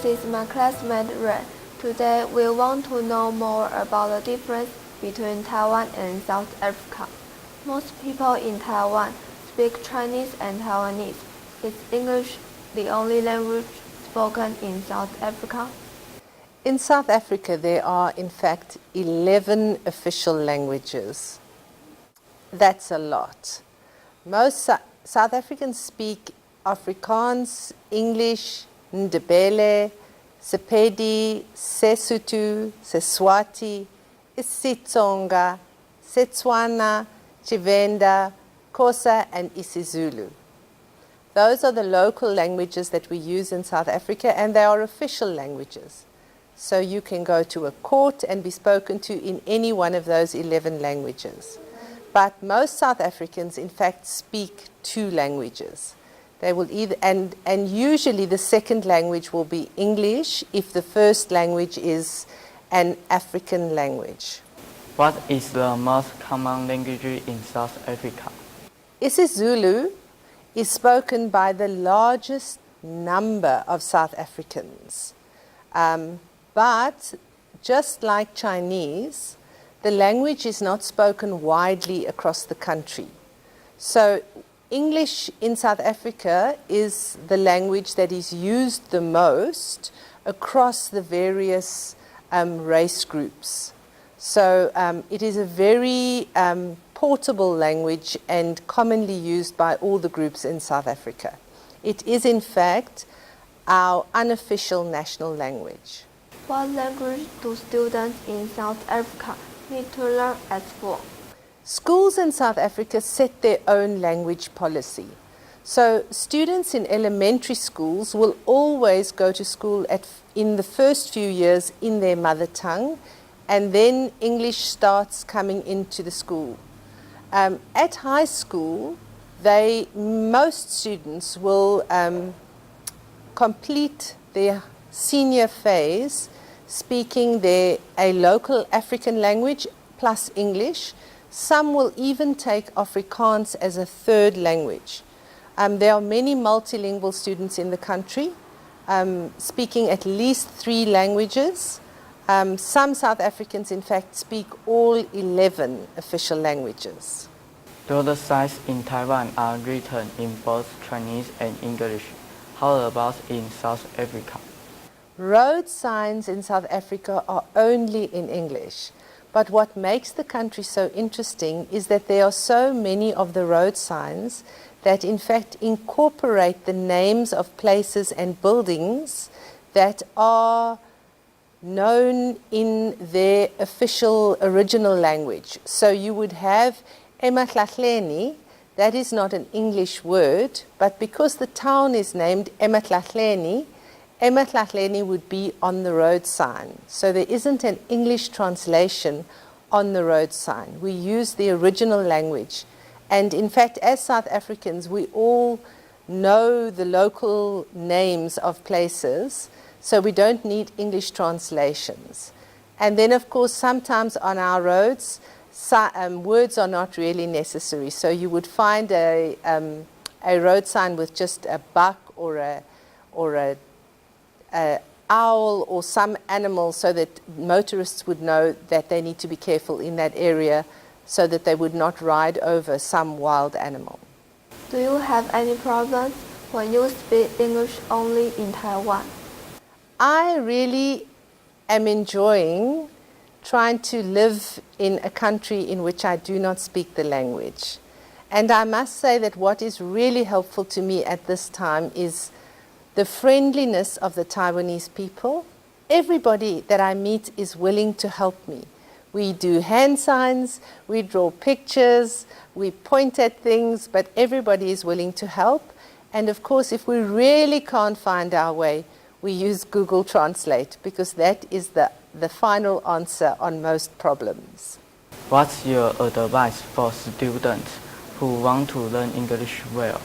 this is my classmate Ray. Today we want to know more about the difference between Taiwan and South Africa. Most people in Taiwan speak Chinese and Taiwanese. Is English the only language spoken in South Africa? In South Africa, there are in fact 11 official languages. That's a lot. Most South Africans speak Afrikaans, English, Ndebele, Sepedi, Sesotho, Seswati, isiTsonga, Setswana, Tshivenda, Xhosa, and isiZulu. Those are the local languages that we use in South Africa, and they are official languages. So you can go to a court and be spoken to in any one of those 11 languages. But most South Africans, in fact, speak 2 languages. They will either, and usually the second language will be English if the first language is an African language. What is the most common language in South Africa? isiZulu is spoken by the largest number of South Africans. But just like Chinese, the language is not spoken widely across the country. So English in South Africa is the language that is used the most across the various race groups. So it is a very portable language and commonly used by all the groups in South Africa. It is in fact our unofficial national language. What language do students in South Africa need to learn at school? Schools in South Africa set their own language policy. So students in elementary schools will always go to school in the first few years in their mother tongue, and then English starts coming into the school. At high school, most students will complete their senior phase speaking a local African language plus English. Some will even take Afrikaans as a third language. There are many multilingual students in the country speaking at least 3 languages. Some South Africans, in fact, speak all 11 official languages. Road signs in Taiwan are written in both Chinese and English. How about in South Africa? Road signs in South Africa are only in English. But what makes the country so interesting is that there are so many of the road signs that in fact incorporate the names of places and buildings that are known in their official original language. So you would have eMatlatleni, that is not an English word, but because the town is named eMatlatleni, eMatlatleni would be on the road sign. So there isn't an English translation on the road sign. We use the original language. And in fact, as South Africans, we all know the local names of places, so we don't need English translations. And then, of course, sometimes on our roads, words are not really necessary. So you would find a road sign with just a buck or a owl or some animal so that motorists would know that they need to be careful in that area so that they would not ride over some wild animal. Do you have any problems when you speak English only in Taiwan? I really am enjoying trying to live in a country in which I do not speak the language. And I must say that what is really helpful to me at this time is the friendliness of the Taiwanese people. Everybody that I meet is willing to help me. We do hand signs, we draw pictures, we point at things, but everybody is willing to help. And of course, if we really can't find our way, we use Google Translate because that is the final answer on most problems. What's your advice for students who want to learn English well?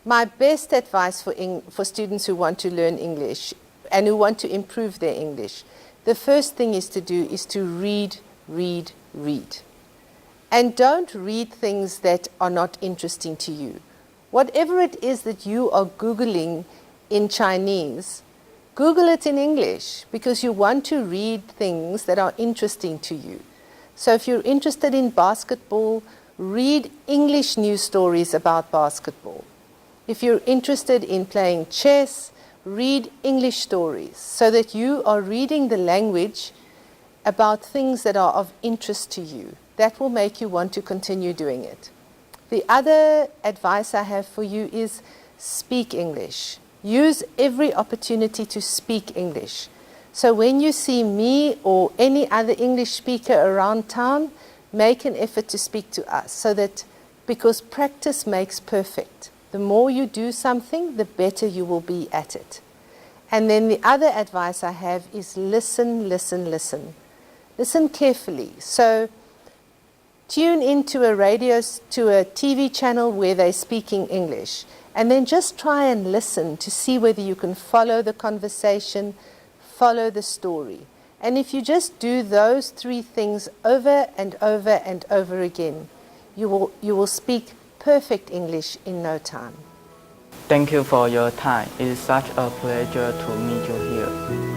My best advice for students who want to learn English and who want to improve their English, the first thing is to read, read, read. And don't read things that are not interesting to you. Whatever it is that you are Googling in Chinese, Google it in English because you want to read things that are interesting to you. So if you're interested in basketball, read English news stories about basketball. If you're interested in playing chess, read English stories so that you are reading the language about things that are of interest to you. That will make you want to continue doing it. The other advice I have for you is speak English. Use every opportunity to speak English. So when you see me or any other English speaker around town, make an effort to speak to us so that, because practice makes perfect. The more you do something, the better you will be at it. And then the other advice I have is listen, listen, listen. Listen carefully. So tune into to a TV channel where they're speaking English. And then just try and listen to see whether you can follow the conversation, follow the story. And if you just do those three things over and over and over again, you will speak perfect English in no time. Thank you for your time. It is such a pleasure to meet you here.